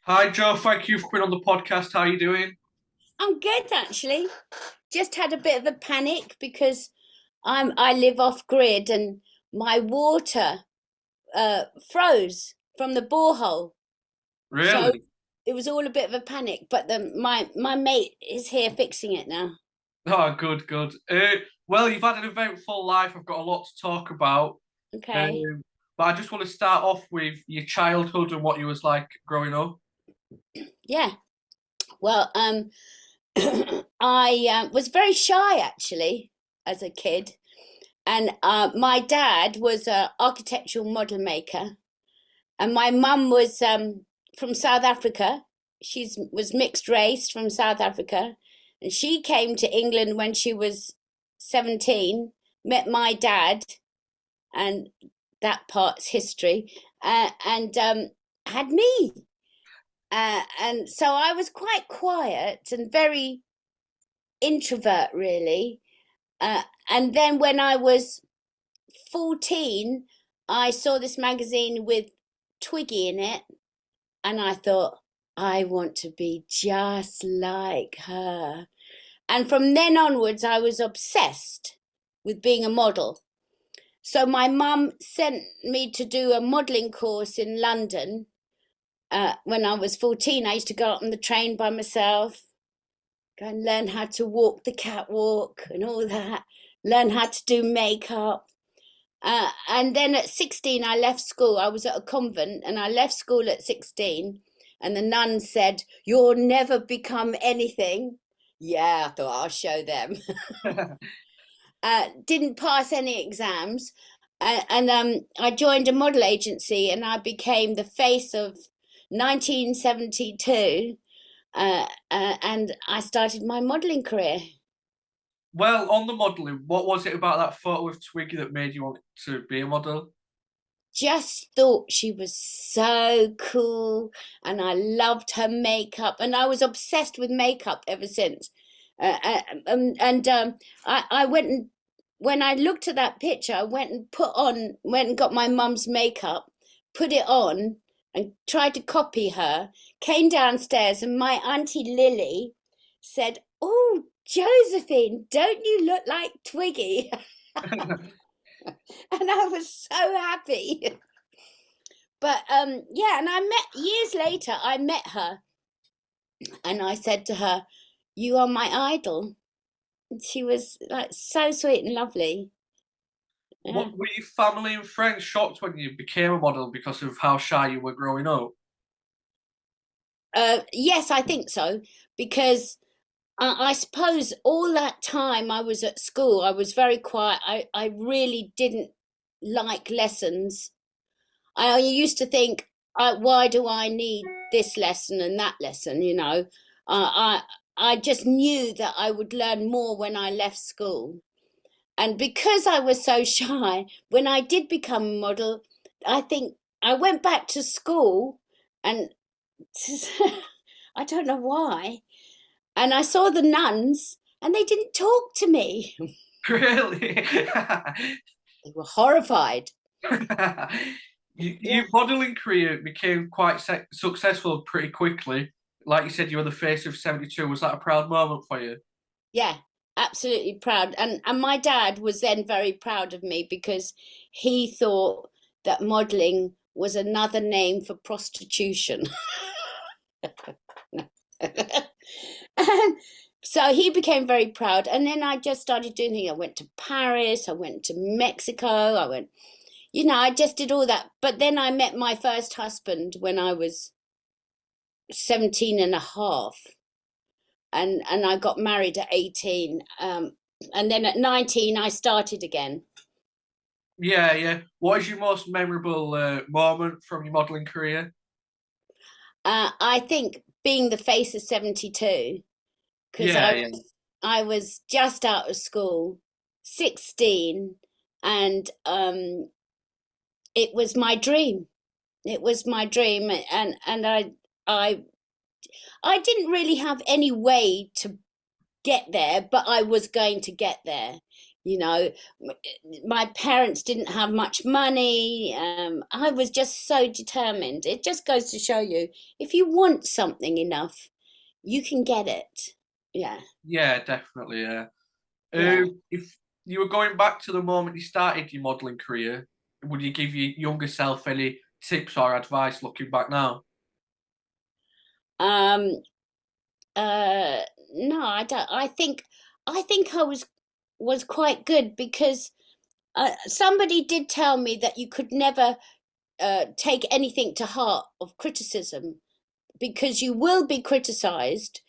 Hi, Joe. Thank you for being on the podcast. How are you doing? I'm good actually. Just had a bit of a panic because I live off grid and my water froze from the borehole. So Really? it was all a bit of a panic, but my mate is here fixing it now. Oh, good, good. Well, you've had an eventful life. I've got a lot to talk about. Okay. Um, but I just want to start off with your childhood and what you was like growing up. Yeah. Well, I was very shy actually as a kid, and my dad was a architectural model maker, and my mum was from South Africa. She's was mixed race from South Africa, and she came to England when she was 17. Met my dad, and that part's history, and had me. And so I was quite quiet and very introvert, really. And then when I was 14, I saw this magazine with Twiggy in it, and I thought, I want to be just like her. And from then onwards, I was obsessed with being a model. So my mum sent me to do a modeling course in London. When I was 14, I used to go out on the train by myself, go and learn how to walk the catwalk and all that, learn how to do makeup. And then at 16, I left school. I was at a convent and I left school at 16. And the nun said, "You'll never become anything." Yeah, I thought I'll show them. Didn't pass any exams. And I joined a model agency and I became the face of 1972. And I started my modeling career. Well, on the modelling, what was it about that photo of Twiggy that made you want to be a model? Just thought she was so cool, and I loved her makeup, and I was obsessed with makeup ever since. I went and when I looked at that picture, I went and got my mum's makeup, put it on, and tried to copy her. Came downstairs, and my auntie Lily said, "Oh, Josephine, don't you look like Twiggy?" And I was so happy. But yeah, and I met years later, I met her and I said to her, "You are my idol." And she was like so sweet and lovely. Yeah. What were your family and friends shocked when you became a model because of how shy you were growing up? Yes, I think so. Because I suppose all that time I was at school, I was very quiet. I really didn't like lessons. I used to think, why do I need this lesson and that lesson? I just knew that I would learn more when I left school. And because I was so shy, when I did become a model, I think I went back to school and I don't know why. And I saw the nuns and they didn't talk to me. Really? They were horrified. Your Yeah. modelling career became quite successful pretty quickly. Like you said, you were the face of 72. Was that a proud moment for you? Yeah, absolutely proud. And my dad was then very proud of me because he thought that modeling was another name for prostitution. And so he became very proud. And then I just started doing things. I went to Paris, I went to Mexico, I just did all that. But then I met my first husband when I was 17 and a half. And I got married at 18. And then at 19, I started again. Yeah, yeah. What is your most memorable moment from your modelling career? I think being the face of 72, because Yeah, yeah. I was just out of school, 16, and it was my dream. It was my dream, and I I didn't really have any way to get there, but I was going to get there. You know, my parents didn't have much money. I was just so determined. It just goes to show you, if you want something enough, you can get it. Yeah, Yeah, definitely. Yeah. yeah. If you were going back to the moment you started your modelling career, would you give your younger self any tips or advice looking back now? Um, uh, no, I don't. I think I was quite good because somebody did tell me that you could never take anything to heart of criticism because you will be criticized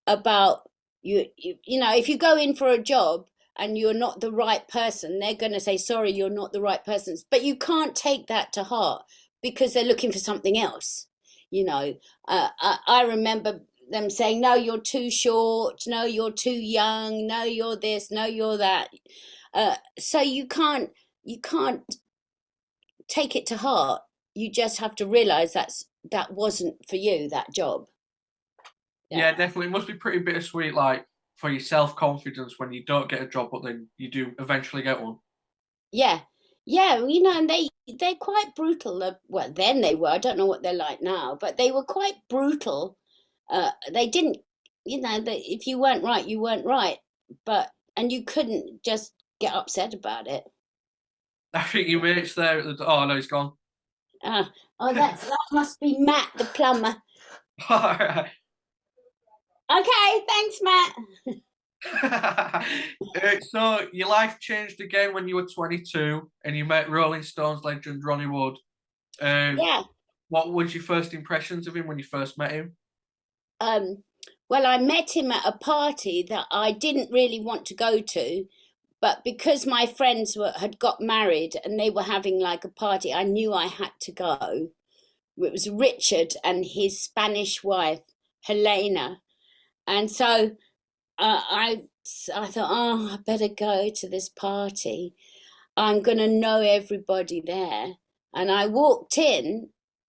about you know, if you go in for a job and you're not the right person, they're going to say sorry, you're not the right person, but you can't take that to heart because they're looking for something else, you know. I remember them saying, no, you're too short, no, you're too young, no, you're this, no, you're that. So you can't take it to heart. You just have to realize that wasn't for you, that job. Yeah. Yeah, definitely. It must be pretty bittersweet, like for your self confidence when you don't get a job, but then you do eventually get one. Yeah, yeah, you know, and they're quite brutal. Well, then they were. I don't know what they're like now, but they were quite brutal. They didn't, you know, if you weren't right, you weren't right. But and you couldn't just get upset about it. I think your mates there at the oh no, he's gone. Uh, oh, that must be Matt, the plumber. Alright. Okay, thanks, Matt. So your life changed again when you were 22 and you met Rolling Stones legend Ronnie Wood. Um, Yeah. what was your first impressions of him when you first met him? Um, well, I met him at a party that I didn't really want to go to, but because my friends had got married and they were having like a party, I knew I had to go. It was Richard and his Spanish wife, Helena. And so I thought, oh, I better go to this party. I'm going to know everybody there. And I walked in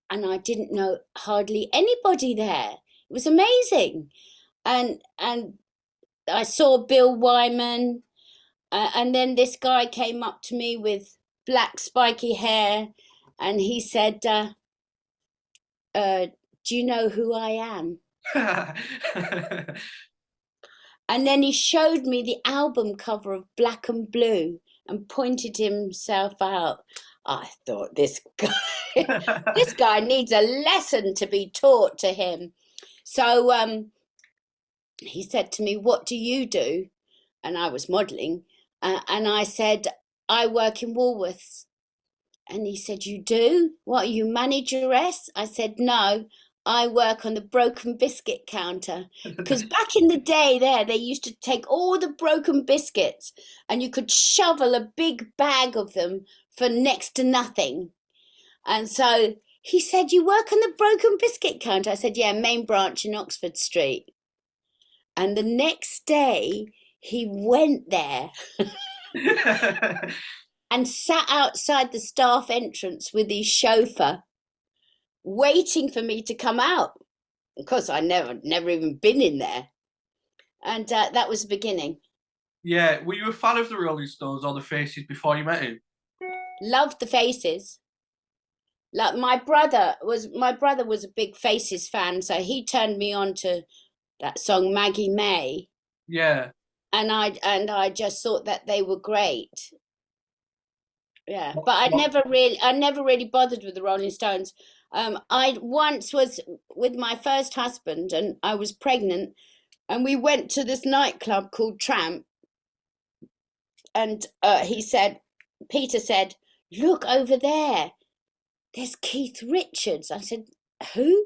and I didn't know hardly anybody there. It was amazing. And I saw Bill Wyman. And then this guy came up to me with black spiky hair and he said, do you know who I am? And then he showed me the album cover of Black and Blue and pointed himself out. I thought this guy, this guy needs a lesson to be taught to him. So he said to me, "What do you do?" And I was modelling, and I said, "I work in Woolworths." And he said, "You do? What, are you manageress?" I said, "No, I work on the broken biscuit counter." Because back in the day there, they used to take all the broken biscuits and you could shovel a big bag of them for next to nothing. And so he said, "You work on the broken biscuit counter?" I said, "Yeah, main branch in Oxford Street." And the next day he went there and sat outside the staff entrance with his chauffeur waiting for me to come out. Of course, I never even been in there, and that was the beginning. Yeah, were you a fan of the Rolling Stones or the Faces before you met him? Loved the Faces. Like my brother was a big Faces fan, so he turned me on to that song Maggie May, Yeah. and I just thought that they were great. Yeah, What, but what, I never really bothered with the Rolling Stones. I once was with my first husband, and I was pregnant, and we went to this nightclub called Tramp, and Peter said, "Look over there, there's Keith Richards." I said, "Who?"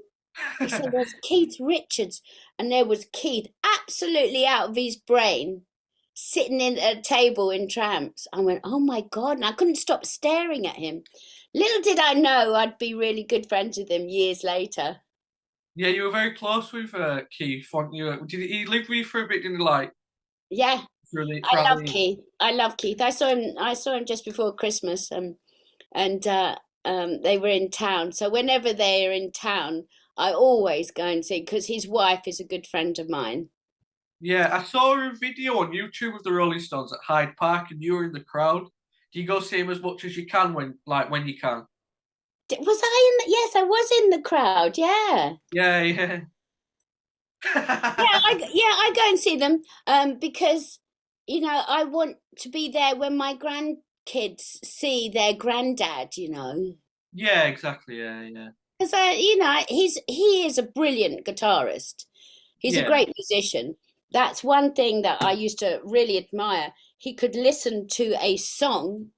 He said, "There's Keith Richards," and there was Keith, absolutely out of his brain, sitting in at a table in Tramps. I went, "Oh my God," and I couldn't stop staring at him. Little did I know I'd be really good friends with him years later. yeah, you were very close with Keith, weren't you? Did he live with you for a bit, didn't he, like, Yeah, throughout I love the years? Keith. I love Keith. I saw him just before Christmas, and they were in town. So whenever they are in town, I always go and see because his wife is a good friend of mine. Yeah, I saw a video on YouTube of the Rolling Stones at Hyde Park, and you were in the crowd. Do you go see them as much as you can when you can? Was I in the, yes, I was in the crowd. Yeah. Yeah, yeah. I go and see them because I want to be there when my grandkids see their granddad, Yeah, exactly. Yeah, yeah, because he is a brilliant guitarist. He's a yeah, great musician. That's one thing that I used to really admire. He could listen to a song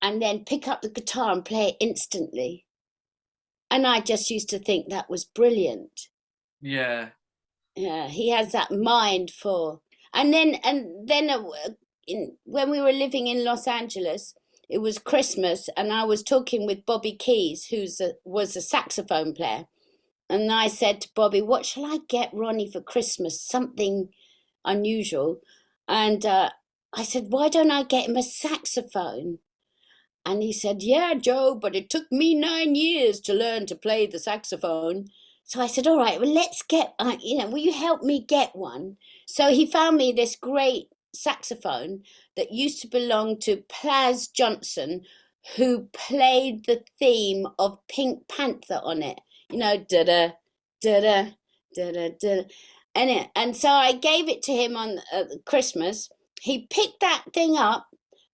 and then pick up the guitar and play it instantly. And I just used to think that was brilliant. yeah. Yeah, he has that mind for. And then when we were living in Los Angeles, it was Christmas, and I was talking with Bobby Keys, was a saxophone player. And I said to Bobby, "What shall I get Ronnie for Christmas? Something unusual." And I said, "Why don't I get him a saxophone?" And he said, "Yeah, Joe, but it took me 9 years to learn to play the saxophone." So I said, "All right, well, let's get, will you help me get one?" So he found me this great saxophone that used to belong to Plaz Johnson, who played the theme of Pink Panther on it. Da da, da da, da da, da. And so I gave it to him on Christmas. He picked that thing up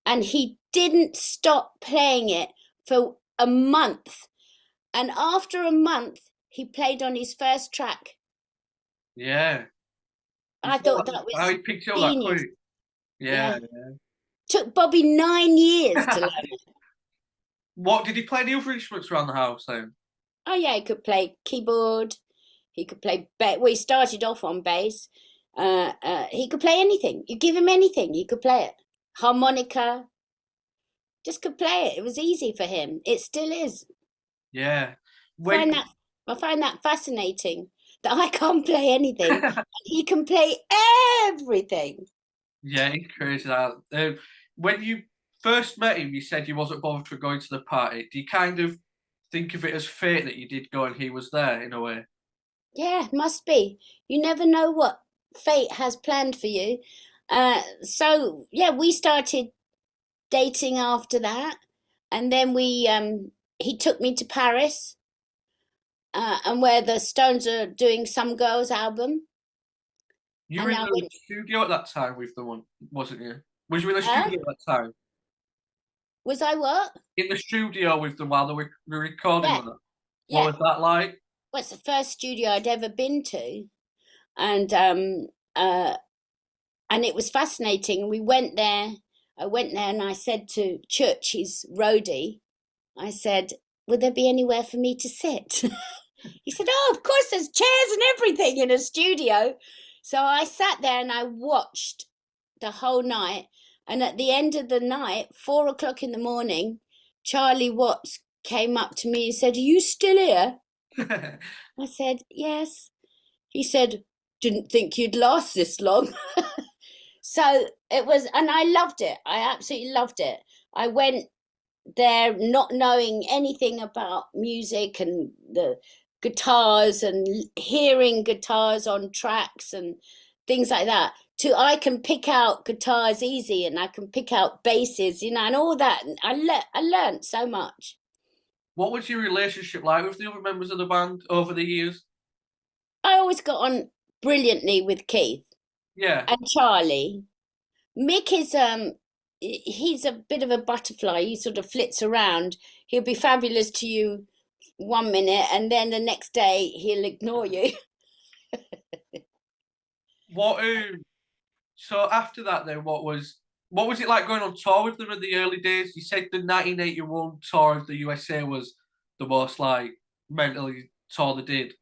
and he didn't stop playing it for a month. And after a month, he played on his first track. Yeah. I thought that How was he picked you up that genius. quick. Yeah. Yeah. Took Bobby 9 years to learn it. What did he play the other instruments around the house then? Oh, yeah, he could play keyboard. He could play bass. Well, he started off on bass. He could play anything. You give him anything, he could play it. Harmonica, just could play it. It was easy for him. It still is. Yeah. When Find that I find that fascinating that I can't play anything and he can play everything. yeah, it's crazy that. When you first met him, you said you wasn't bothered for going to the party. Do you kind of think of it as fate that you did go and he was there in a way? Yeah, must be. You never know what fate has planned for you. So yeah, we started dating after that, and then we he took me to Paris, and where the Stones are doing Some Girls album, You were and in I the went, studio at that time with the one, wasn't you? Was you in the huh? studio at that time? Was I what? In the studio with them while they were recording Yeah, that. What yeah. was that like? Well, it's the first studio I'd ever been to, and uh, and it was fascinating. We went there. I went there and I said to Church, his roadie, I said, "Would there be anywhere for me to sit?" He said, "Oh, of course, there's chairs and everything in a studio." So I sat there and I watched the whole night. And at the end of the night, 4 o'clock in the morning, Charlie Watts came up to me and said, "Are you still here?" I said, "Yes." He said, "Didn't think you'd last this long." So it was, and I loved it. I absolutely loved it. I went there not knowing anything about music and the guitars and hearing guitars on tracks and things like that. To I can pick out guitars easy and I can pick out basses, and all that. And I learned so much. What was your relationship like with the other members of the band over the years? I always got on brilliantly with Keith Yeah. and Charlie. Mick is he's a bit of a butterfly. He sort of flits around. He'll be fabulous to you 1 minute, and then the next day he'll ignore you. What so after that then what was it like going on tour with them in the early days? You said the 1981 tour of the USA was the most like mentally tour they did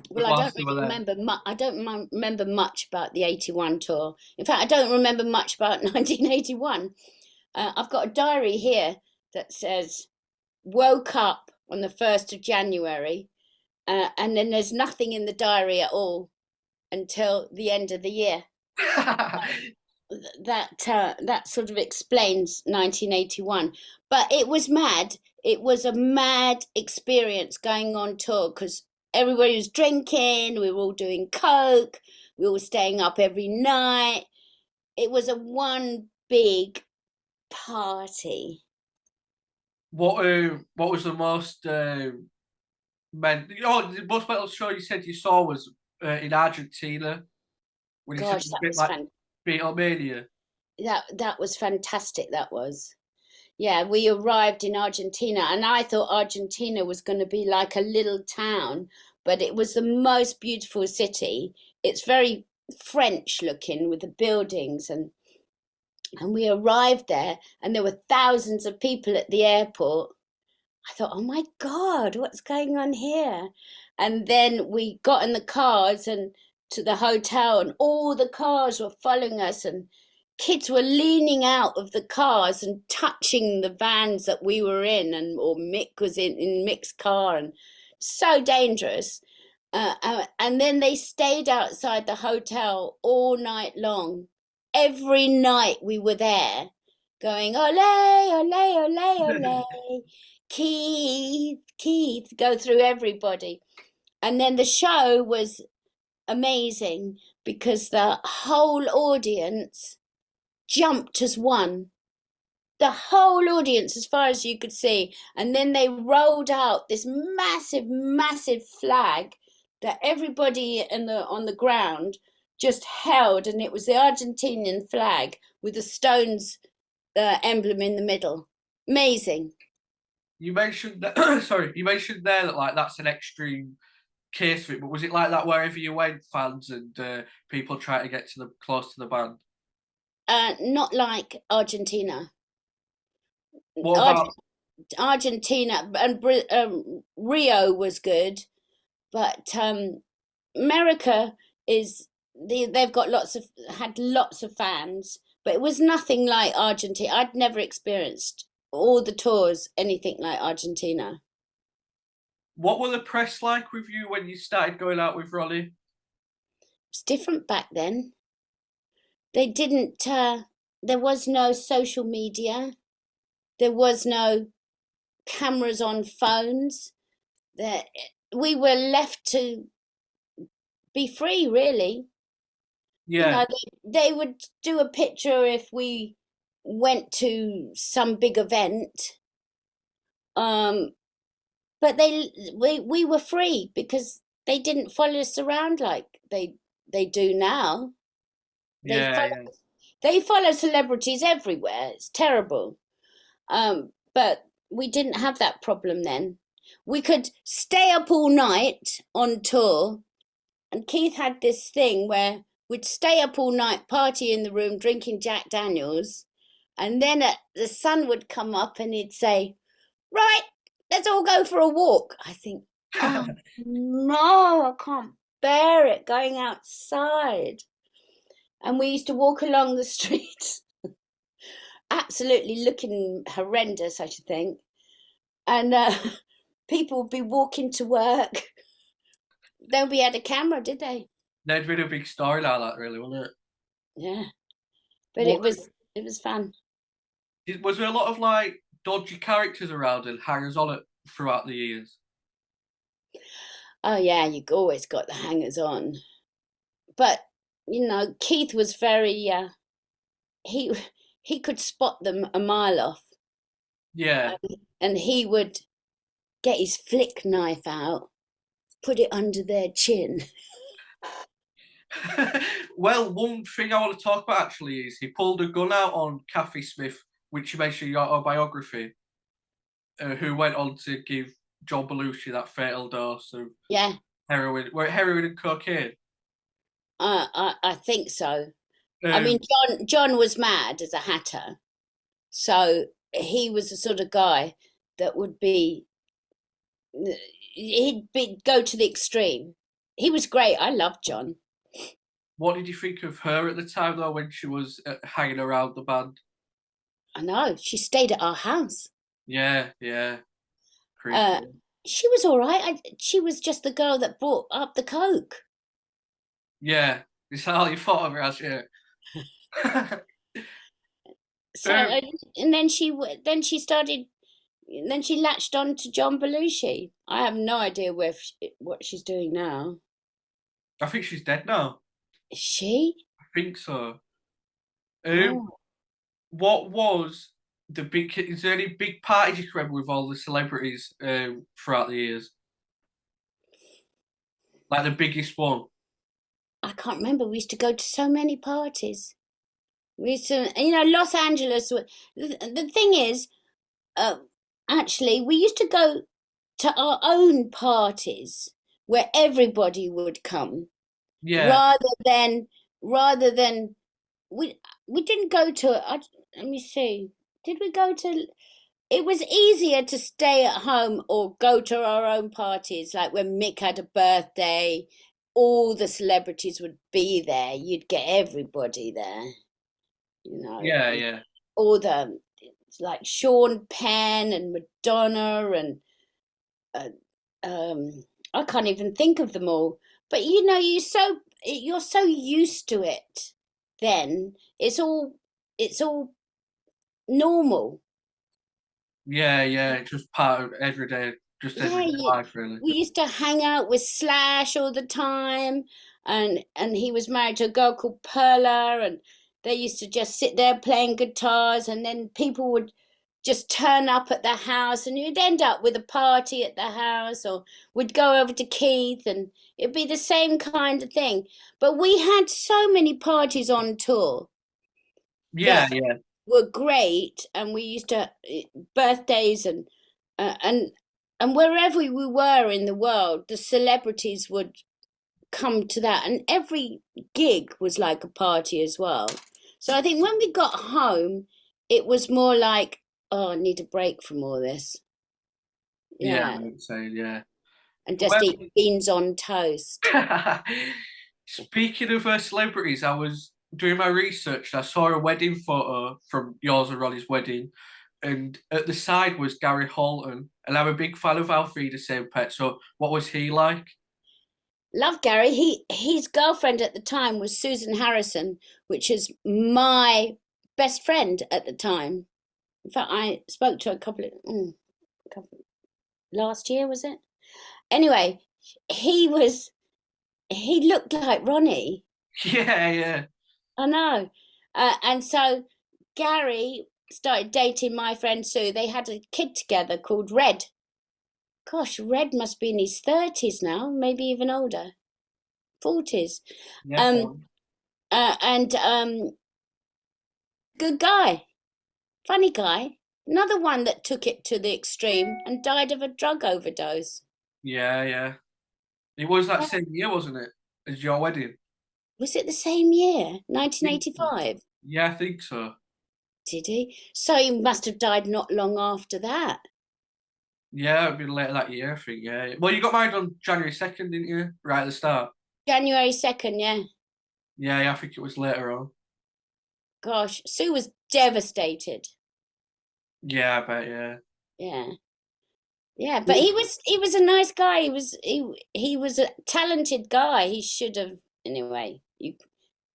Well, I don't whilst they were really there. remember much. I don't remember much about the '81 tour. In fact, I don't remember much about 1981. I've got a diary here that says woke up on the 1st of January, and then there's nothing in the diary at all until the end of the year. That sort of explains 1981. But it was mad. It was a mad experience going on tour because everybody was drinking. We were all doing coke. We were staying up every night. It was a one big party. What was the most the most metal show you said you saw was in Argentina when you said Gosh, it was a bit like Beatlemania. that was fantastic. That was. Yeah, we arrived in Argentina, and I thought Argentina was going to be like a little town, but it was the most beautiful city. It's very French looking with the buildings, and we arrived there, and there were thousands of people at the airport. I thought, oh my God, what's going on here? And then we got in the cars and to the hotel, and all the cars were following us, and kids were leaning out of the cars and touching the vans that we were in, and or Mick was in Mick's car, and so dangerous. And then they stayed outside the hotel all night long. Every night we were there, going ole ole ole ole, Keith Keith, go through everybody. And then the show was amazing because the whole audience jumped as one. The whole audience, as far as you could see. And then they rolled out this massive, massive flag that everybody on the ground just held. And it was the Argentinian flag with the Stones emblem in the middle. Amazing. You mentioned that, sorry, you mentioned there that like that's an extreme case of it, but was it like that wherever you went, fans and people trying to get to the close to the band? Not like Argentina. What about Argentina and Rio was good, but America is they've got had lots of fans, but it was nothing like Argentina. I'd never experienced all the tours anything like Argentina. what were the press like with you when you started going out with Ronnie? It's different back then. They didn't. There was no social media. There was no cameras on phones. That we were left to be free, really. You Yeah, know, they would do a picture if we went to some big event. Um, but we were free because they didn't follow us around like they do now. They yeah, follow yeah. they follow celebrities everywhere. It's terrible. But we didn't have that problem then. We could stay up all night on tour, and Keith had this thing where we'd stay up all night, party in the room, drinking Jack Daniels, and then the sun would come up and he'd say, "Right, let's all go for a walk." I think, oh no, I can't bear it going outside. And we used to walk along the streets, absolutely looking horrendous, I should think. And people would be walking to work. Nobody had a camera, did they? They'd been a big story like that, really, wasn't it? Yeah, but What it was fun. was there a lot of like dodgy characters around and hangers on it throughout the years? Oh yeah, you always got the hangers on, but you know, Keith was very he he could spot them a mile off, Yeah. and he would get his flick knife out, put it under their chin. Well, one thing I want to talk about actually is he pulled a gun out on Kathy Smith, which you mentioned in your autobiography, who went on to give John Belushi that fatal dose of Yeah, heroin and cocaine. I think so. I mean, Um, John was mad as a hatter, so he was the sort of guy that would be go to the extreme. He was great. I loved John. what did you think of her at the time though, when she was hanging around the band? I know she stayed at our house. Yeah, yeah, Uh, creepy. she was all right. She was just the girl that brought up the coke. Yeah, is that all you thought of her as? Yeah. So um, and then she latched on to John Belushi. I have no idea what she's doing now. I think she's dead now. Is she? I think so. Um, Oh, what was the big? Is there any big parties you can remember with all the celebrities throughout the years? Like the biggest one? I can't remember. We used to go to so many parties. We used to, you know, Los Angeles. The thing is, uh, actually, we used to go to our own parties where everybody would come, Yeah, rather than rather than we didn't go to. Let me see. Did we go to? It was easier to stay at home or go to our own parties. Like when Mick had a birthday, all the celebrities would be there. You'd get everybody there, you know, yeah, yeah, all the like Sean Penn and Madonna and uh, um, I can't even think of them all. But you know, you're so used to it. Then it's all normal. yeah, yeah. It's just part of everyday, just Yeah, everyday life, really. we used to hang out with Slash all the time, and he was married to a girl called Perla, and they used to just sit there playing guitars, and then people would just turn up at the house, and you'd end up with a party at the house, or we'd go over to Keith, and it'd be the same kind of thing. But we had so many parties on tour Yeah, that yeah, were great, and we used to birthdays uh, and and wherever we were in the world, the celebrities would come to that, and every gig was like a party as well. So I think when we got home, it was more like, oh, I need a break from all this, yeah. yeah, I would say, yeah. and just Well, eat beans on toast. speaking of celebrities, I was doing my research and I saw a wedding photo from yours and Ronnie's wedding, and at the side was Gary Holton, and I'm a big fan of Alfreda St. Pet. So, what was he like? Love Gary. His girlfriend at the time was Susan Harrison, which is my best friend at the time. In fact, I spoke to her a couple last year, was it? Anyway, he was he looked like Ronnie. Yeah, yeah, I know. And so Gary started dating my friend Sue. They had a kid together called Red. Gosh, Red must be in his 30s now, maybe even older, 40s. yeah, Um, fun. and good guy, funny guy. Another one that took it to the extreme and died of a drug overdose. Yeah, yeah. It was that same year, wasn't it, as your wedding? Was it the same year, I think so. 1985? Yeah, I think so. Did he? So he must have died not long after that. Yeah, it'd been later that year, I think. Yeah. Well, you got married on January 2nd, didn't you? Right at the start. January 2nd, yeah. Yeah, yeah. I think it was later on. Gosh, Sue was devastated. Yeah, I bet. Yeah. Yeah. Yeah, but he was a nice guy. He was a talented guy. He should have anyway. You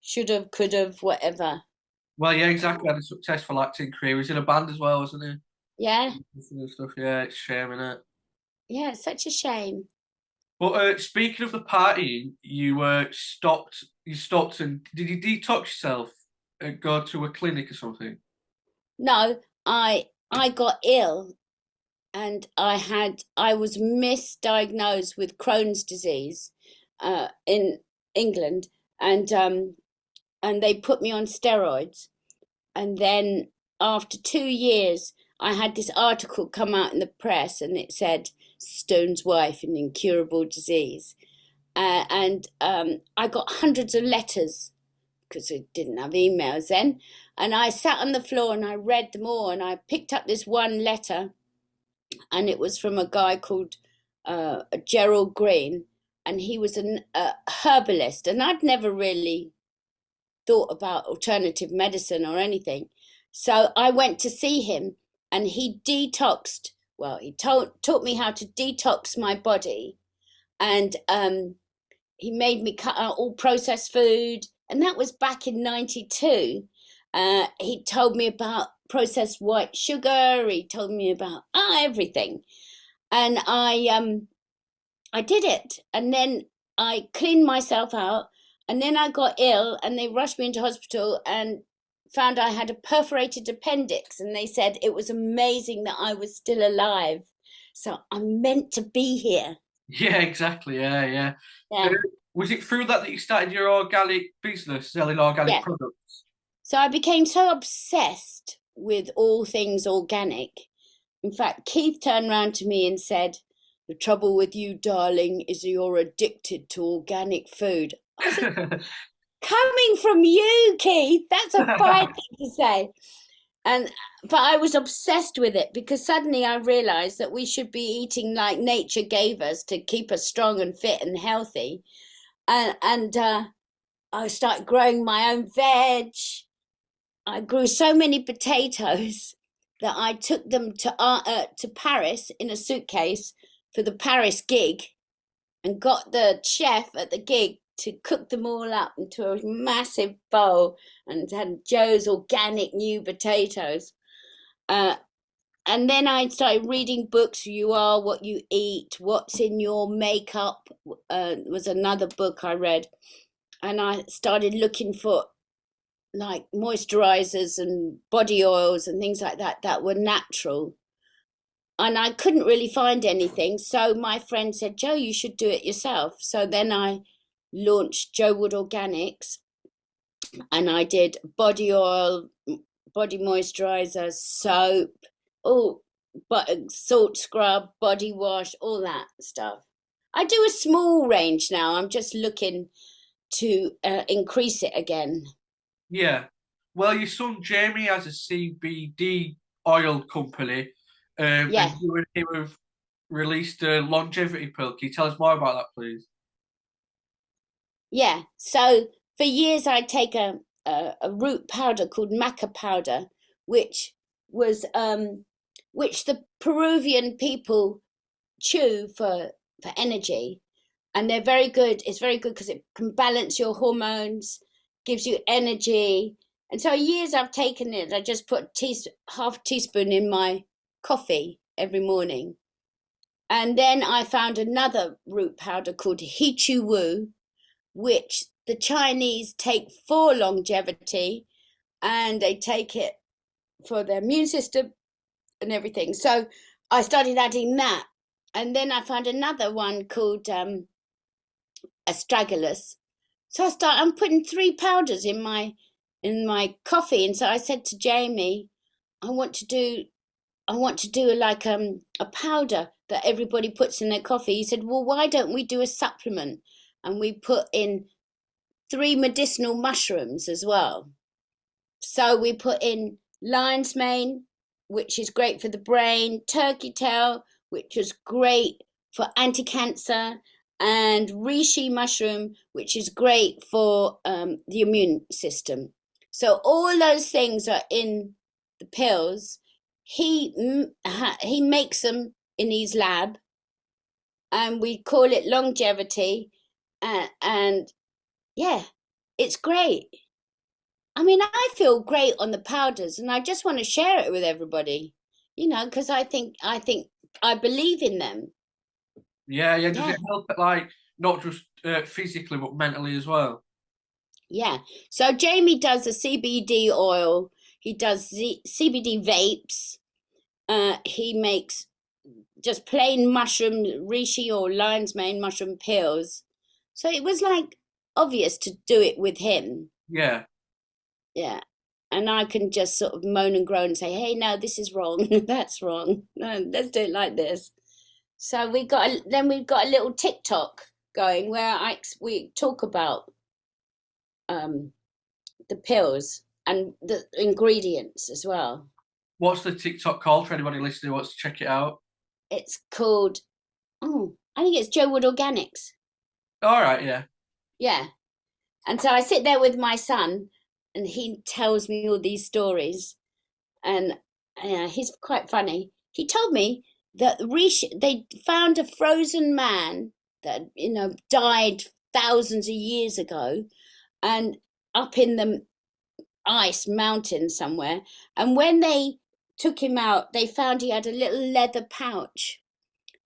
should have, could have, whatever. Well, yeah, exactly. Had a successful acting career. He was in a band as well, wasn't he? Yeah. And stuff. Yeah, it's a shame, innit? Yeah, it's such a shame. But speaking of the partying, you stopped. You stopped, and did you detox yourself and go to a clinic or something? No, I got ill, and I was misdiagnosed with Crohn's disease in England, and they put me on steroids. And then after 2 years, I had this article come out in the press, and it said Stone's wife, an incurable disease. And I got hundreds of letters because we didn't have emails then. And I sat on the floor and I read them all. And I picked up this one letter, and it was from a guy called Gerald Green, and he was a herbalist. And I'd never really thought about alternative medicine or anything. So I went to see him, and he detoxed. Well, he taught me how to detox my body, and he made me cut out all processed food, and that was back in '92. He told me about processed white sugar. He told me about everything, and I did it, and then I cleaned myself out, And then I got ill and they rushed me into hospital and found I had a perforated appendix. And they said it was amazing that I was still alive. So I'm meant to be here. Yeah, exactly. Yeah, yeah. Uh, Yeah. was it through that you started your organic business, selling organic Yeah. products? So I became so obsessed with all things organic. In fact, Keith turned round to me and said, "The trouble with you, darling, is you're addicted to organic food." I said, "Coming from you, Keith, that's a fine thing to say." And but I was obsessed with it because suddenly I realized that we should be eating like nature gave us to keep us strong and fit and healthy. And I started growing my own veg. I grew so many potatoes that I took them to Paris in a suitcase for the Paris gig, and got the chef at the gig to cook them all up into a massive bowl and had Joe's organic new potatoes. Uh, and then I started reading books. You Are What You Eat, What's in Your Makeup was another book I read. And I started looking for like moisturizers and body oils and things like that that were natural. And I couldn't really find anything. So my friend said, "Joe, you should do it yourself." So then I launched Joe Wood Organics, and I did body oil, body moisturizer, soap, all but salt scrub, body wash, all that stuff. I do a small range now. I'm just looking to increase it again. Yeah. Well, your son Jamie has a CBD oil company, Yeah, and you and him have released a longevity pill. Can you tell us more about that, please? yeah. So for years, I'd take a root powder called maca powder, which was which the Peruvian people chew for energy, and they're very good. It's very good because it can balance your hormones, gives you energy. And so years I've taken it. I just put half teaspoon in my coffee every morning. And then I found another root powder called Hichu Wu, which the Chinese take for longevity, and they take it for their immune system and everything. So I started adding that. And then I found another one called astragalus. So I'm putting three powders in my coffee. And so I said to Jamie, I want to do like a powder that everybody puts in their coffee. He said, "Well, why don't we do a supplement?" And we put in three medicinal mushrooms as well. So we put in lion's mane, which is great for the brain, turkey tail, which is great for anti-cancer, and reishi mushroom, which is great for the immune system. So all those things are in the pills. He makes them in his lab, and we call it longevity, and yeah, it's great. I mean, I feel great on the powders, and I just want to share it with everybody, because I think I believe in them. Yeah, yeah. Does Yeah, it help it like not just physically but mentally as well? yeah. So Jamie does the CBD oil. He does the CBD vapes. He makes just plain mushroom reishi or lion's mane mushroom pills. So it was like obvious to do it with him. Yeah. Yeah. And I can just sort of moan and groan and say, "Hey, no, this is wrong. That's wrong. No, let's do it like this." So then we've got a little TikTok going where we talk about um, the pills and the ingredients as well. What's the TikTok called for anybody listening who wants to check it out? It's called, I think it's Joe Wood Organics. All right, yeah. Yeah. And so I sit there with my son, and he tells me all these stories, and he's quite funny. He told me that they found a frozen man that died thousands of years ago, and up in the ice mountain somewhere. And when they took him out, they found he had a little leather pouch,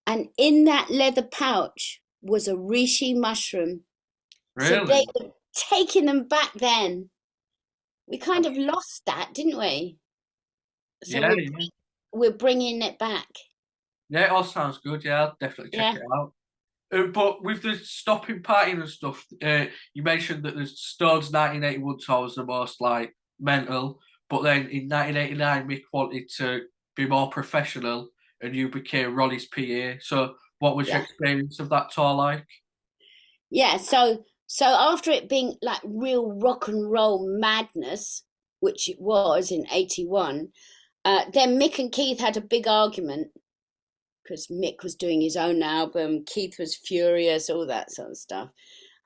and in that leather pouch was a reishi mushroom. So Really? taking them back then. We kind Oh, of lost that, didn't we? So yeah, yeah. we're bringing it back. Yeah, it all sounds good. Yeah, I'll definitely check Yeah. it out. But with the stopping partying and stuff, you mentioned that the Stones 1981 tour was the most like mental, but then in 1989 Mick wanted to be more professional, and you became Ronnie's PA. So, what was your Yeah. experience of that tour like? Yeah. So after it being like real rock and roll madness, which it was in 81, then Mick and Keith had a big argument because Mick was doing his own album, Keith was furious, all that sort of stuff.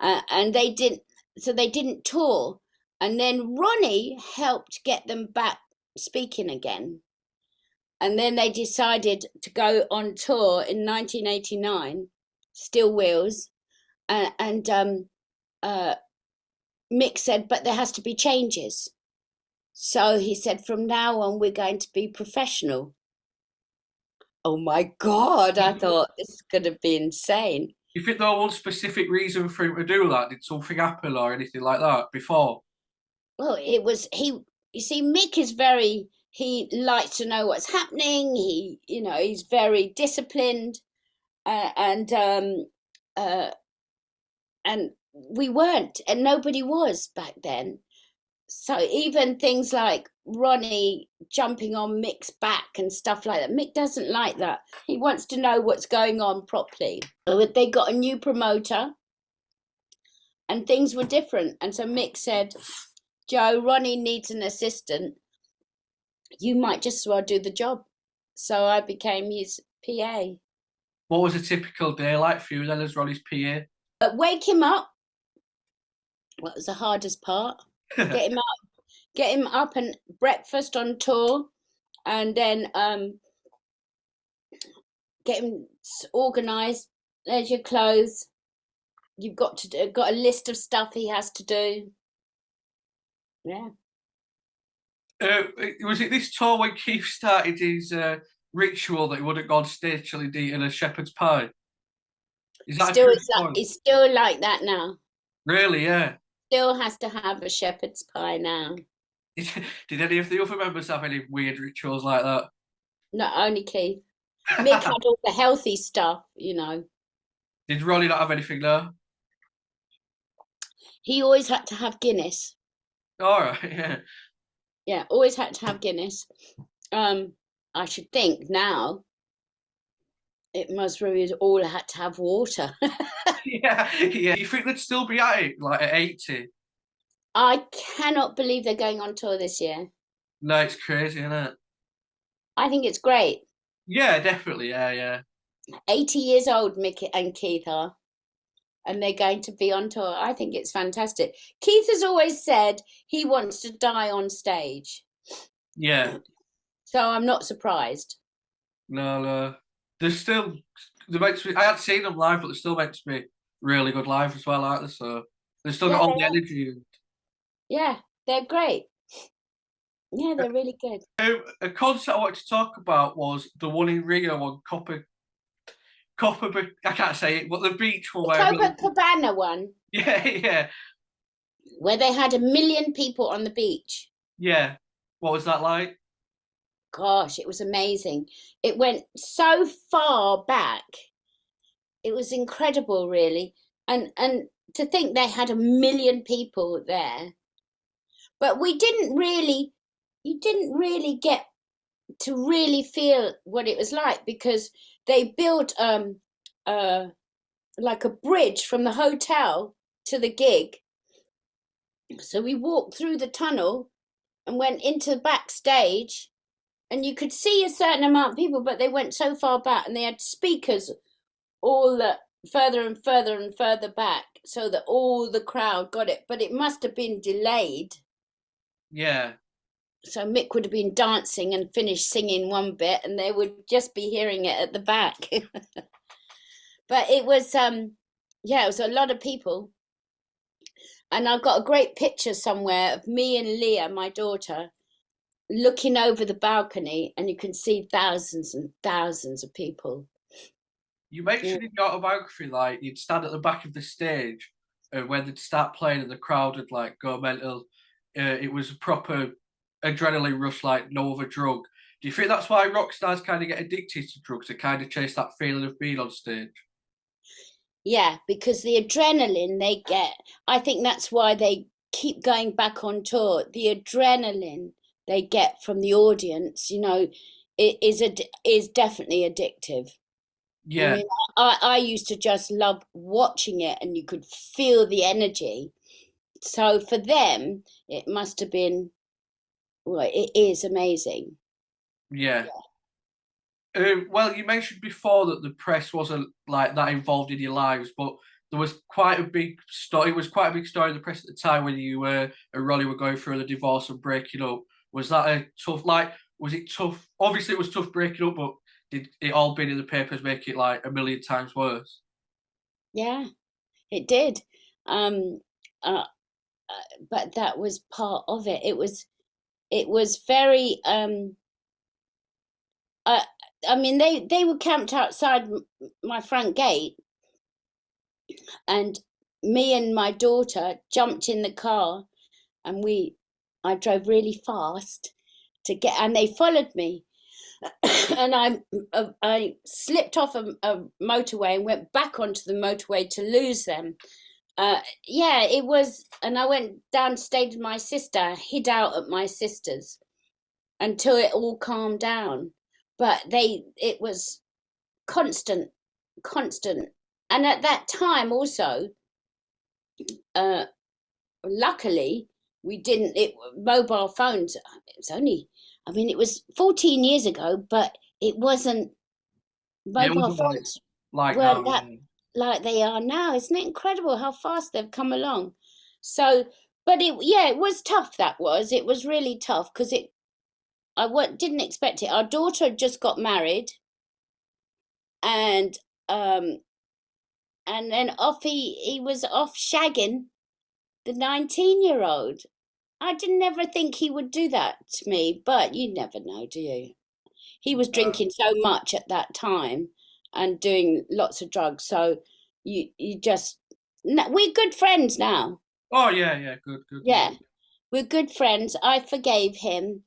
And they didn't tour. And then Ronnie helped get them back speaking again. And then they decided to go on tour in 1989, Still Wheels. And uh, Mick said, but there has to be changes. So he said, from now on, we're going to be professional. Oh my God, I thought this is going to be insane. You think there was one specific reason for him to do that? Did something happen or anything like that before? Well, it was he. You see, Mick is very. He likes to know what's happening. He's very disciplined, uh, and um, uh, and we weren't, and nobody was back then. So even things like Ronnie jumping on Mick's back and stuff like that, Mick doesn't like that. He wants to know what's going on properly. So they got a new promoter, and things were different. And so Mick said, Joe, Ronnie needs an assistant. You might just as well do the job. So I became his PA. What was a typical day like for you then as Ronnie's PA? But wake him up. What was the hardest part? Get him up and breakfast on tour, and then get him organised. There's your clothes. You've got a list of stuff he has to do. Yeah. Uh, was it this tour when Keith started his ritual that he wouldn't go on stage till he'd eaten a shepherd's pie? Is that a Still, true story? it's still like that now. Really, yeah. Still has to have a shepherd's pie now. Did any of the other members have any weird rituals like that? Not only Keith. Mick had all the healthy stuff. Did Ronnie not have anything there? He always had to have Guinness. All right, yeah. Yeah, always had to have Guinness. Um, I should think now it must really all had to have water. Yeah, yeah. You think they'd still be at it, like at 80? I cannot believe they're going on tour this year. No, it's crazy, isn't it? I think it's great. Yeah, definitely, yeah, yeah. 80 years old, Mick and Keith are, and they're going to be on tour. I think it's fantastic. Keith has always said he wants to die on stage. Yeah, So I'm not surprised. no, no. There's still, they're meant to be, I hadn't seen them live, but they're still meant to be really good live as well, aren't they? So they've still got Yeah, all the energy. yeah, they're great. Yeah, they're really good. A concert I wanted to talk about was the one in Rio on I can't say it, but the beach one The where Copacabana one, yeah, yeah, where they had 1 million people on the beach. yeah. What was that like? Gosh, it was amazing. It went so far back. It was incredible, really. And to think they had 1 million people there. But you didn't really get to really feel what it was like because they built uh like a bridge from the hotel to the gig. So we walked through the tunnel and went into the backstage, and you could see a certain amount of people, but they went so far back, and they had speakers all further and further and further back, so that all the crowd got it. But it must have been delayed, Yeah, so Mick would have been dancing and finished singing one bit, and they would just be hearing it at the back. But it was yeah, it was a lot of people. And I've got a great picture somewhere of me and Leah, my daughter, looking over the balcony, and you can see thousands and thousands of people. you Yeah. mentioned in your autobiography like you'd stand at the back of the stage. when they'd start playing and the crowd would like go mental. It was a proper adrenaline rush like no other drug. Do you think that's why rock stars kind of get addicted to drugs to kind of chase that feeling of being on stage? Yeah, because the adrenaline they get, I think that's why they keep going back on tour. The adrenaline they get from the audience, it is definitely addictive. I Yeah, mean, I used to just love watching it, and you could feel the energy. So for them, it must have been, well, it is amazing. yeah. Well, you mentioned before that the press wasn't like that involved in your lives, but there was quite a big story. It was quite a big story in the press at the time when you and Ronnie were going through the divorce and breaking up. Was that a tough? Like, was it tough? Obviously, it was tough breaking up, but did it all being in the papers make it like a million times worse? Yeah, it did. Um, uh, but that was part of it. It was very. Uh, I mean, they were camped outside my front gate, and me and my daughter jumped in the car, and I drove really fast to get, and they followed me, and I slipped off a motorway and went back onto the motorway to lose them. Yeah, it was, and I went down, stayed with my sister, hid out at my sister's until it all calmed down. But it was constant, constant, and at that time also, uh, luckily we didn't. It mobile phones. It was only, I mean, it was 14 years ago, but it wasn't. Yeah, it Mobile wasn't phones like now. weren't that Yeah. like they are now. Isn't it incredible how fast they've come along? So, but yeah, it was tough. That was, it was really tough because didn't expect it. Our daughter had just got married, and um, and then off he was off shagging the 19-year-old. I didn't ever think he would do that to me, but you never know, do you? He was drinking so much at that time and doing lots of drugs. So you just we're good friends now. Oh yeah, yeah. Good, good, good. Yeah, we're good friends. I forgave him,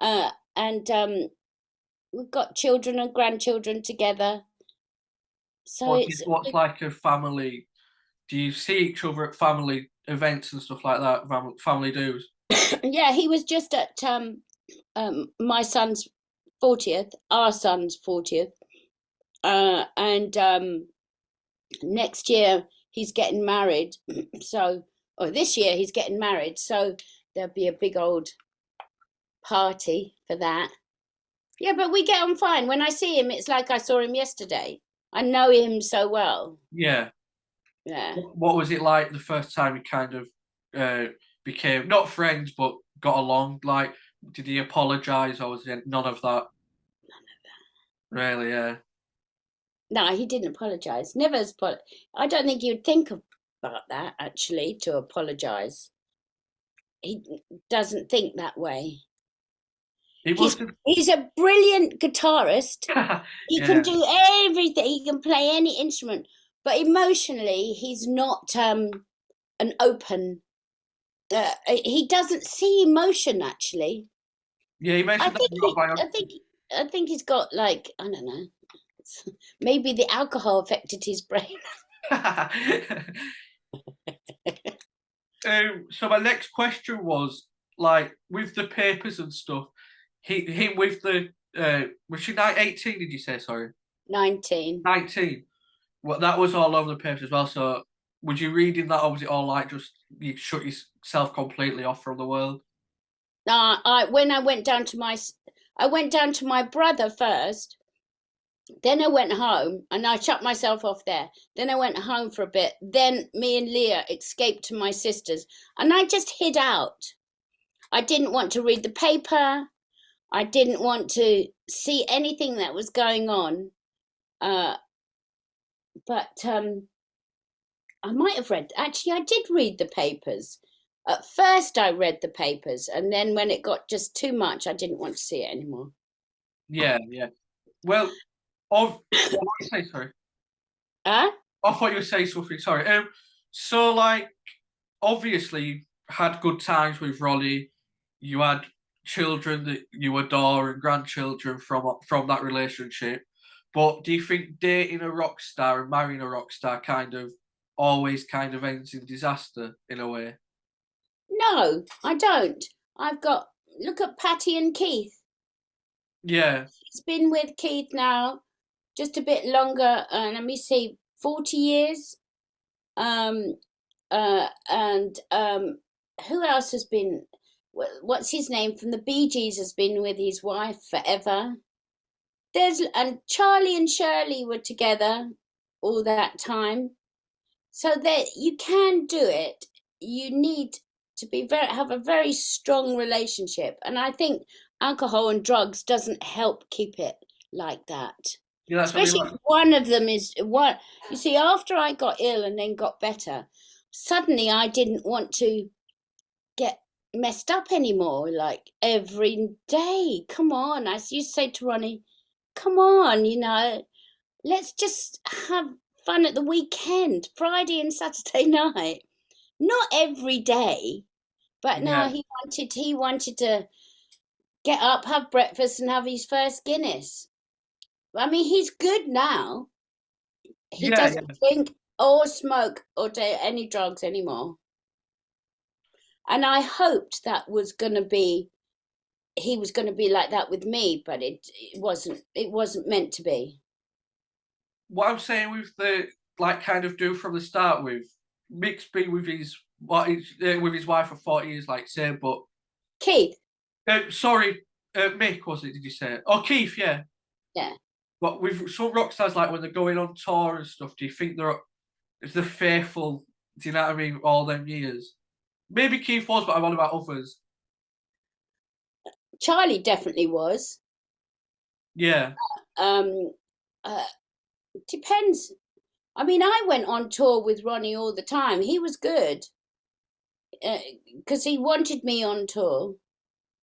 and we've got children and grandchildren together. So What's like a family? Do you see each other at family events and stuff like that? Family dues? yeah, he was just at my son's 40th, our son's 40th, and next year he's getting married. So, or this year he's getting married. So there'll be a big old party for that. Yeah, but we get on fine. When I see him, it's like I saw him yesterday. I know him so well. Yeah. Yeah. What was it like the first time you kind of uh, became not friends but got along? Like, did he apologize or was it none of that? Really? Yeah. No, he didn't apologize. Never has. I don't think you'd think about that actually to apologize. He doesn't think that way. He He's must have. he's a brilliant guitarist. He can Yeah. do everything. He can play any instrument, but emotionally, he's not an open. He doesn't see emotion. Actually, Yeah. He I mentioned that think in your he. biography. I think he's got like, I don't know. Maybe the alcohol affected his brain. So my next question was like with the papers and stuff. Him with the was she 18? Did you say sorry? 19. 19. Well, that was all over the papers as well. So, was you reading that, or was it all like just you shut yourself completely off from the world? When I went down to my brother first. Then I went home and I shut myself off there. Then I went home for a bit. Then me and Leah escaped to my sister's, and I just hid out. I didn't want to read the paper. I didn't want to see anything that was going on. Uh, but I might have read. Actually, I did read the papers. At first, I read the papers, and then when it got just too much, I didn't want to see it anymore. Yeah, yeah. Well, of what you say, sorry. Huh? I thought you were saying something. Sorry. So, like, obviously, you had good times with Ronnie. You had children that you adore and grandchildren from that relationship. But do you think dating a rock star and marrying a rock star kind of always kind of ends in disaster in a way? No, I don't. I've got, look at Patty and Keith. Yeah, He's been with Keith now just a bit longer, let me see, 40 years. Um, and who else has been, what's his name from the Bee Gees has been with his wife forever. And Charlie and Shirley were together all that time. So that you can do it. You need to be have a very strong relationship. And I think alcohol and drugs doesn't help keep it like that. yeah, that's what I mean. Especially Like, if one of them is one. You see, after I got ill and then got better, suddenly I didn't want to get messed up anymore, like every day. Come on. I used to say to Ronnie, come on, let's just have fun at the weekend, Friday and Saturday night. Not every day, but no, yeah, he wanted to get up, have breakfast, and have his first Guinness. I mean, he's good now. He yeah, yeah. doesn't drink or smoke or do any drugs anymore. And I hoped that was going to be he was going to be like that with me, but it wasn't. It wasn't meant to be. What I'm saying with the like kind of do from the start with Mick's been with his wife for 40 years, like say, but Keith, sorry, Mick was it? Did you say? Oh, Keith, yeah. yeah. But with some rock stars, like when they're going on tour and stuff, do you think they're faithful? Do you know what I mean? All them years, maybe Keith was, but I'm on about others. Charlie definitely was. Yeah, Um, uh, depends. I mean, I went on tour with Ronnie all the time. He was good because he wanted me on tour,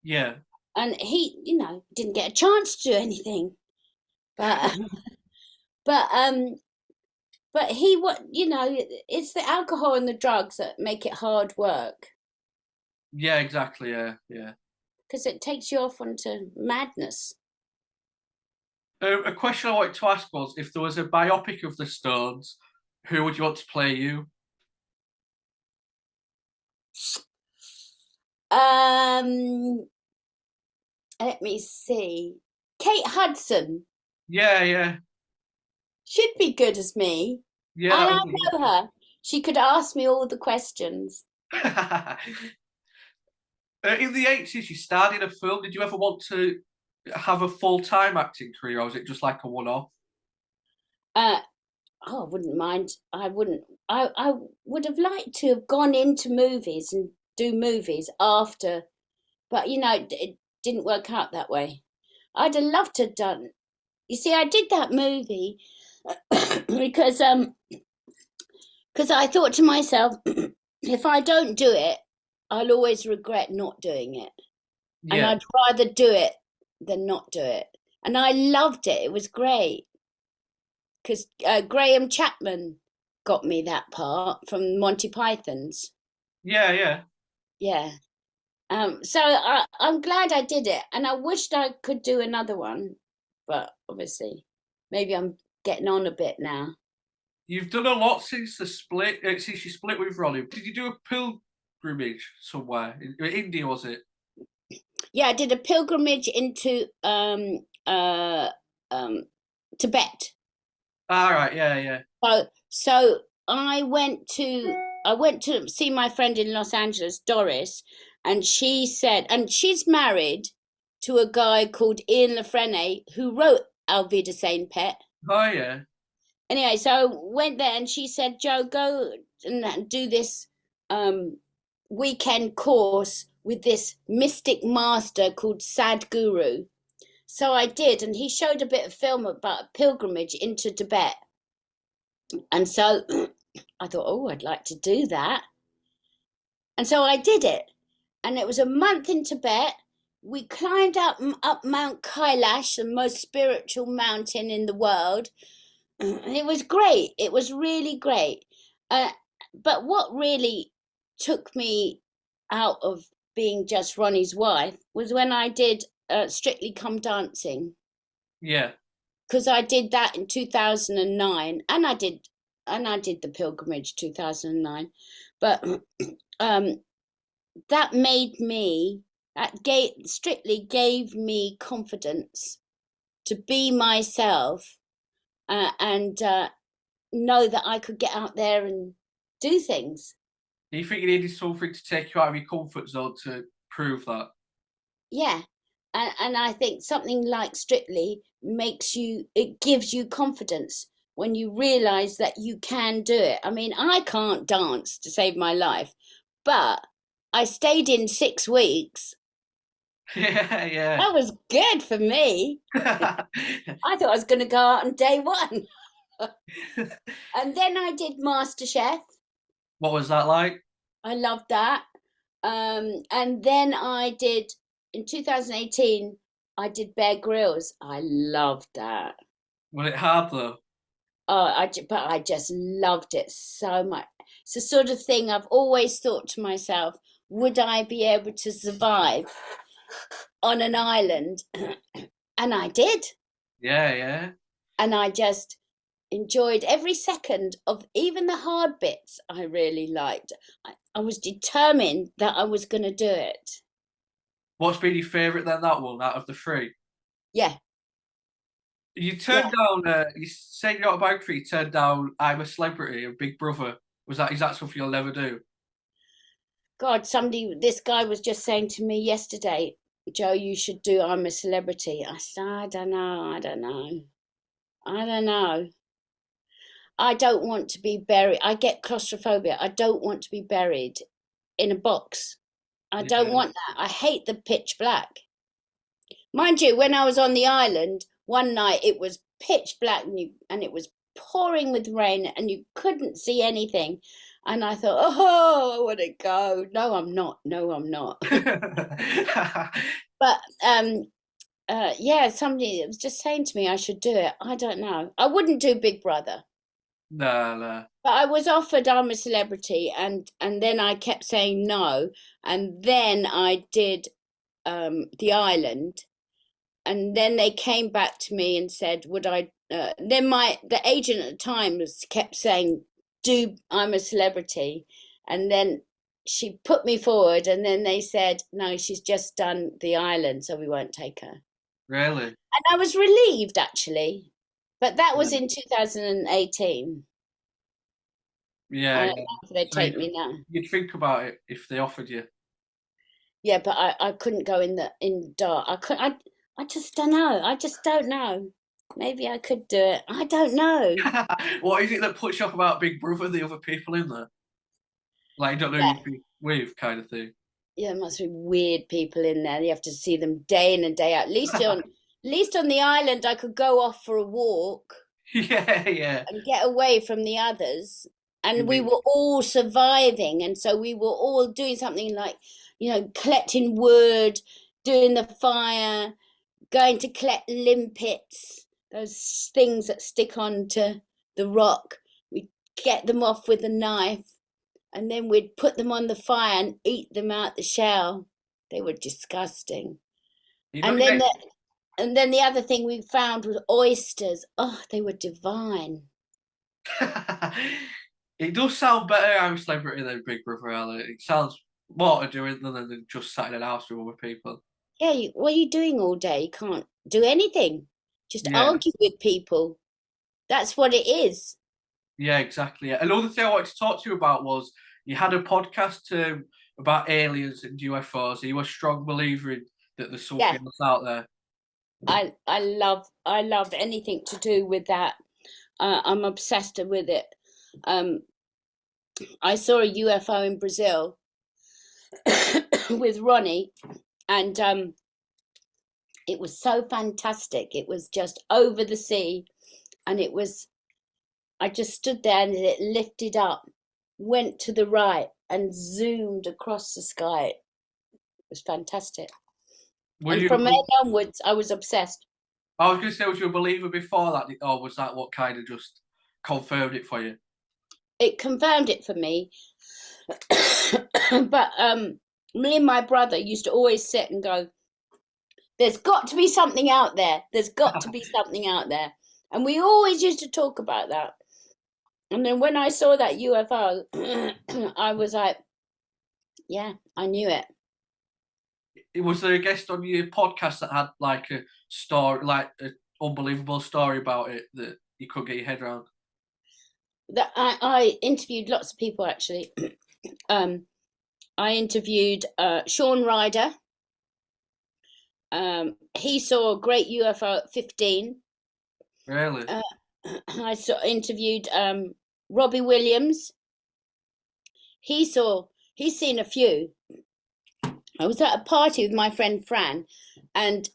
yeah, and he didn't get a chance to do anything. But but um, but it's the alcohol and the drugs that make it hard work yeah, exactly, yeah, yeah. because it takes you off onto madness. A question I wanted to ask was, if there was a biopic of the Stones, who would you want to play you? Um, Let me see. Kate Hudson. Yeah, yeah, She'd be good as me. yeah. And That I would be know her. She could ask me all the questions. In the 80s, you starred in a film. Did you ever want to have a full-time acting career, or was it just like a one-off? Uh, oh, I wouldn't mind. I wouldn't. I would have liked to have gone into movies and do movies after, but it didn't work out that way. I'd have loved to have done. You see, I did that movie because because I thought to myself, if I don't do it, I'll always regret not doing it. And Yeah, I'd rather do it than not do it. And I loved it. It was great because Graham Chapman got me that part from Monty Python's. yeah, yeah. Yeah. So I'm glad I did it, and I wished I could do another one, but obviously, maybe I'm getting on a bit now. You've done a lot since the split. Since you split with Ronnie. Did you do a pilgrimage somewhere in India? Was it? Yeah, I did a pilgrimage into um Tibet. All right. Yeah, yeah. So I went to see my friend in Los Angeles, Doris, and she said, and she's married to a guy called Ian Lafrene who wrote Alvida Saint Pet. Oh, yeah. Anyway, so I went there and she said, Joe, go and do this um, weekend course with this mystic master called Sadhguru. So I did, and he showed a bit of film about a pilgrimage into Tibet. And so I thought, oh, I'd like to do that. And so I did it. And it was a month in Tibet. We climbed up Mount Kailash, the most spiritual mountain in the world. It was great. It was really great. Uh, but what really took me out of being just Ronnie's wife was when I did Strictly Come Dancing, Yeah. because I did that in 2009, and I did the pilgrimage 2009, but um, that made me that gave Strictly gave me confidence to be myself, and know that I could get out there and do things. Do you think you needed something to take you out of your comfort zone to prove that? Yeah. And I think something like Strictly it gives you confidence when you realize that you can do it. I mean, I can't dance to save my life, but I stayed in 6 weeks. Yeah, yeah. That was good for me. I thought I was going to go out on day one. And then I did MasterChef. What was that like? I loved that. And then I did, in 2018, I did Bear Grylls. I loved that. Was it hard though? But I just loved it so much. It's the sort of thing I've always thought to myself, would I be able to survive on an island? And I did. Yeah, yeah. And I just enjoyed every second of even the hard bits. I really liked. I was determined that I was going to do it. What's been your favourite then, that one, out of the three? Yeah, You yeah. turned down, you said your autobiography, you turned down I'm a Celebrity and Big Brother. Is that something you'll never do? God, this guy was just saying to me yesterday, Joe, you should do I'm a Celebrity. I said, I don't know, I don't know. I don't know. I don't want to be buried. I get claustrophobia. I don't want to be buried in a box. I don't Yeah. want that. I hate the pitch black. Mind you, when I was on the island, one night it was pitch black, and it was pouring with rain and you couldn't see anything. And I thought, oh, I want to go. No, I'm not. No, I'm not. But yeah, somebody was just saying to me I should do it. I don't know. I wouldn't do Big Brother. No, no. But I was offered I'm a Celebrity, and then I kept saying no. And then I did the island, and then they came back to me and said, "Would I?" Then the agent at the time kept saying, "Do I'm a Celebrity," and then she put me forward, and then they said, "No, she's just done the island, so we won't take her." Really? And I was relieved actually, but that was Yeah, in 2018. I yeah. don't Yeah. know if they'd So take me now. you'd think about it if they offered you. Yeah, but I couldn't go in dark. I just don't know. I just don't know. Maybe I could do it. I don't know. What is it that puts you off about Big Brother, the other people in there? Like, you don't know who you'd be with, kind of thing. Yeah, there must be weird people in there. You have to see them day in and day out. At least on the island, I could go off for a walk Yeah, yeah. and get away from the others. You And we mean, were all surviving, and so we were all doing something like, collecting wood, doing the fire, going to collect limpets, those things that stick onto the rock. We'd get them off with a knife, and then we'd put them on the fire and eat them out the shell. They were disgusting. you know, And then the other thing we found was oysters. Oh, they were divine. it does sound better, I'm a Celebrity than Big Brother, Ella. It sounds more to do it than just sat in an house with other people. Yeah, what are you doing all day? You can't do anything. Just Yeah, argue with people. That's what it is. yeah, exactly. Yeah. Another thing I wanted to talk to you about was you had a podcast about aliens and UFOs. Are you a strong believer in that there's Yeah, something else out there? I love anything to do with that. I'm obsessed with it. Um, I saw a UFO in Brazil with Ronnie, and it was so fantastic. It was just over the sea, and I just stood there and it lifted up, went to the right, and zoomed across the sky. It was fantastic. Were And you? from then onwards, I was obsessed. I was going to say, was you a believer before that, or was that what kind of just confirmed it for you? it confirmed it for me. But me and my brother used to always sit and go, there's got to be something out there. There's got to be something out there. And we always used to talk about that. And then when I saw that UFO, I was like, yeah, I knew it. Was there a guest on your podcast that had like a story, like an unbelievable story about it that you couldn't get your head around? That I interviewed lots of people actually. I interviewed Sean Ryder. He saw a great UFO at 15. Really? I interviewed Robbie Williams. He's seen a few. I was at a party with my friend Fran, and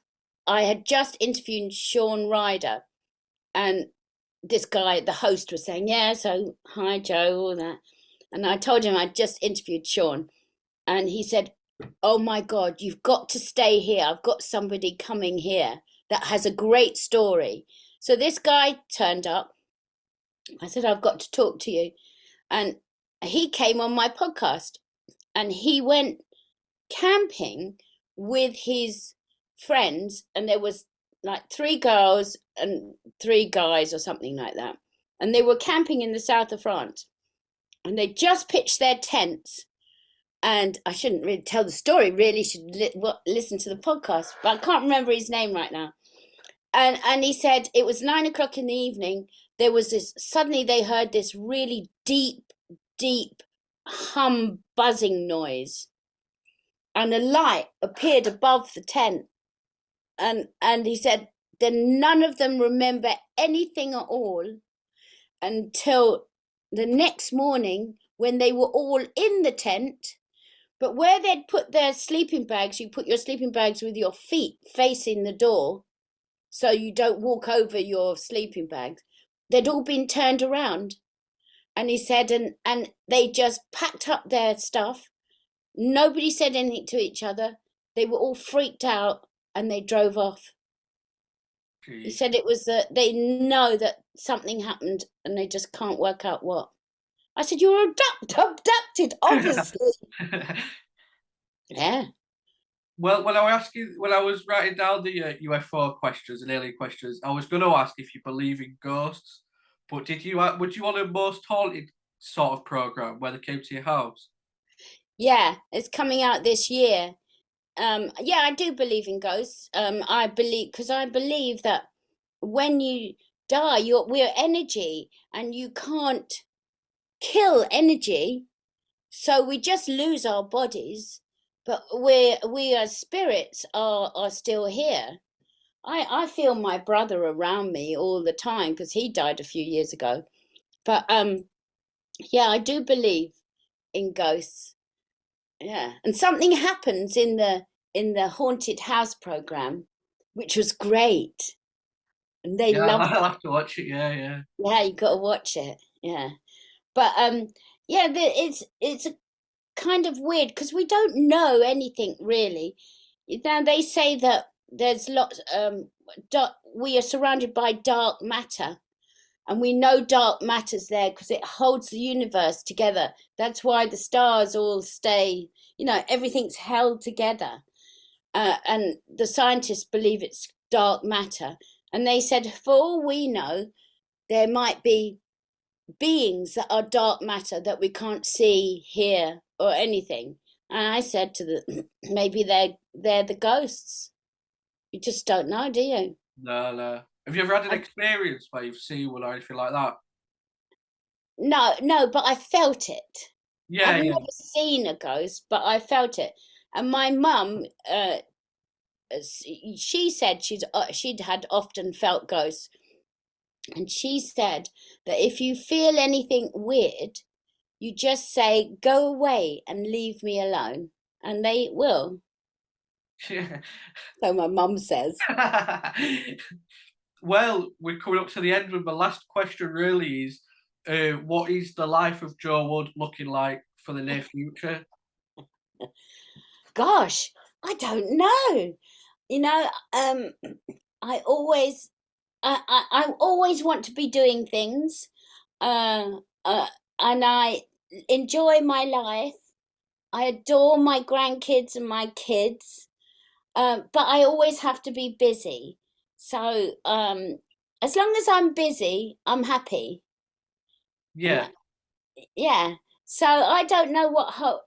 I had just interviewed Sean Ryder, and this guy, the host, was saying, "Yeah, so hi Joe, all that," and I told him I'd just interviewed Sean, and he said, "Oh my God, you've got to stay here. I've got somebody coming here that has a great story." So this guy turned up. I said, "I've got to talk to you," and he came on my podcast, and he went camping with his friends, and there was like 3 girls and 3 guys or something like that, and they were camping in the south of France, and they just pitched their tents. And I shouldn't really tell the story, really should listen to the podcast, but I can't remember his name right now. And he said it was 9 o'clock in the evening. There was this, suddenly they heard this really deep buzzing noise, and a light appeared above the tent. And he said then none of them remember anything at all until the next morning when they were all in the tent. But where they'd put their sleeping bags, you put your sleeping bags with your feet facing the door so you don't walk over your sleeping bags. They'd all been turned around. And he said, and they just packed up their stuff. Nobody said anything to each other. They were all freaked out and they drove off. Jeez. He said it was that they know that something happened and they just can't work out what. I said, you were abducted, obviously. Yeah. Well, when I was writing down the UFO questions and alien questions, I was going to ask if you believe in ghosts. But would you want a most haunted sort of program where they came to your house? Yeah, it's coming out this year. Yeah, I do believe in ghosts. I believe that when you die, we're energy, and you can't kill energy, so we just lose our bodies, but we as spirits are still here. I feel my brother around me all the time because he died a few years ago. But yeah, I do believe in ghosts. Yeah, and something happens in the haunted house program, which was great, and they Yeah, loved I'll it. have to watch it. Yeah, yeah. Yeah, you got to watch it. Yeah, but yeah, it's a kind of weird because we don't know anything really. Now they say that there's lots. We are surrounded by dark matter, and we know dark matter's there because it holds the universe together. That's why the stars all stay. Everything's held together. And the scientists believe it's dark matter. And they said, for all we know, there might be beings that are dark matter that we can't see, hear, or anything. And I said to them, maybe they're the ghosts. You just don't know, do you? No, no. Have you ever had an experience where you've seen one or anything like that? No, but I felt it. Yeah, I've yeah. never seen a ghost, but I felt it. And my mum, she said she'd had often felt ghosts, and she said that if you feel anything weird, you just say, "Go away and leave me alone," and they will. Yeah. So my mum says. Well, we're coming up to the end, and the last question really is, what is the life of Joe Wood looking like for the near future? Gosh, I don't know. I always, I always want to be doing things. Uh, I enjoy my life. I adore my grandkids and my kids, but I always have to be busy. So as long as I'm busy, I'm happy. And Yeah, yeah, so I don't know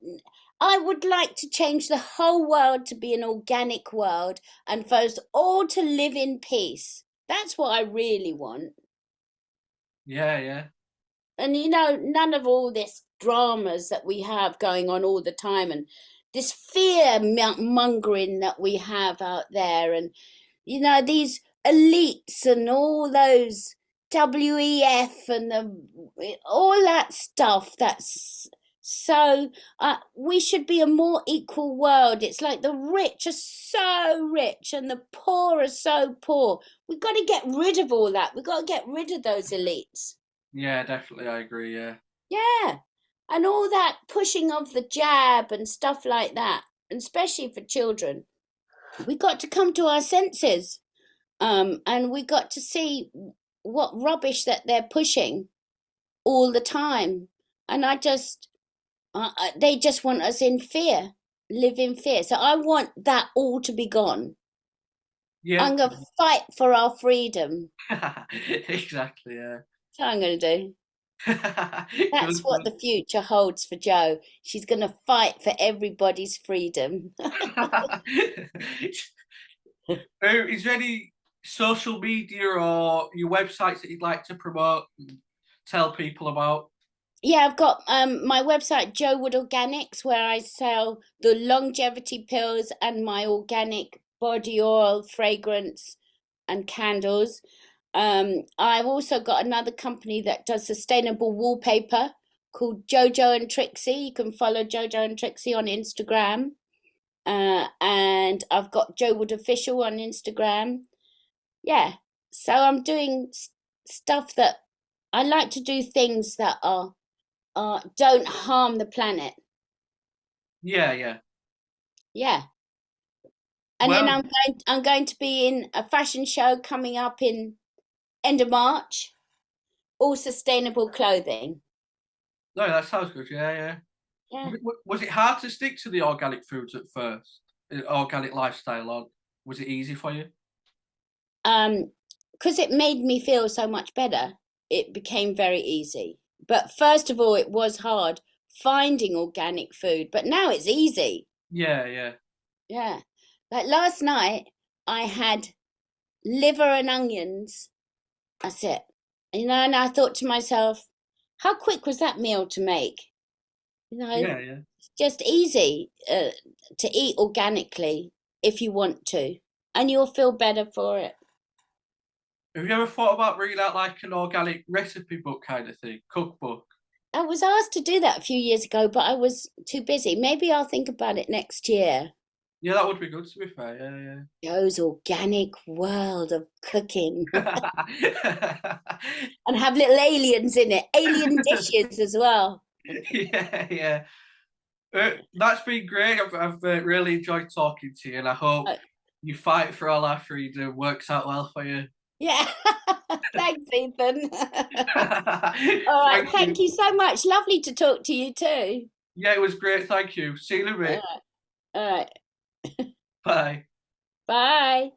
I would like to change the whole world to be an organic world and for us all to live in peace. That's what I really want. yeah, yeah, And none of all this dramas that we have going on all the time and this fear mongering that we have out there, and these elites and all those WEF and all that stuff. That's so we should be a more equal world. It's like the rich are so rich and the poor are so poor. We've got to get rid of all that. We've got to get rid of those elites. yeah, definitely. I agree. Yeah, Yeah. And all that pushing of the jab and stuff like that, and especially for children. We got to come to our senses, and we got to see what rubbish that they're pushing all the time. And they just want us in fear, live in fear. So I want that all to be gone. yeah, I'm going to fight for our freedom. exactly. Yeah. That's what I'm going to do. That's Good, what good. the future holds for Joe. She's going to fight for everybody's freedom. Is there any social media or your websites that you'd like to promote and tell people about? Yeah, I've got my website, Joe Wood Organics, where I sell the longevity pills and my organic body oil, fragrance, and candles. I've also got another company that does sustainable wallpaper called Jojo and Trixie. You can follow Jojo and Trixie on Instagram. And I've got Joe Wood Official on Instagram. Yeah, so I'm doing stuff that I like to do, things that are don't harm the planet. Yeah, yeah. Yeah. And then Well, I'm going to be in a fashion show coming up in end of March, all sustainable clothing. no, that sounds good. Yeah, yeah. Yeah. Was it hard to stick to the organic foods at first? Organic lifestyle, or was it easy for you? Because it made me feel so much better, it became very easy. But first of all, it was hard finding organic food, but now it's easy. Yeah, yeah. Yeah. Like last night, I had liver and onions. That's it. And I thought to myself, how quick was that meal to make? Yeah, yeah. It's just easy to eat organically if you want to, and you'll feel better for it. Have you ever thought about reading out like an organic recipe book kind of thing, cookbook? I was asked to do that a few years ago, but I was too busy. Maybe I'll think about it next year. Yeah, that would be good to be fair. Joe's organic world of cooking Yeah, and have little aliens in it, alien dishes as well. yeah, yeah. That's been great. I've really enjoyed talking to you, and I hope Uh, you fight for all our freedom works out well for you. yeah. Thanks, Ethan. All right. Thank Thank you. you so much. Lovely to talk to you too. Yeah, it was great. Thank you. See you in a All bit. right. All right. Bye. Bye.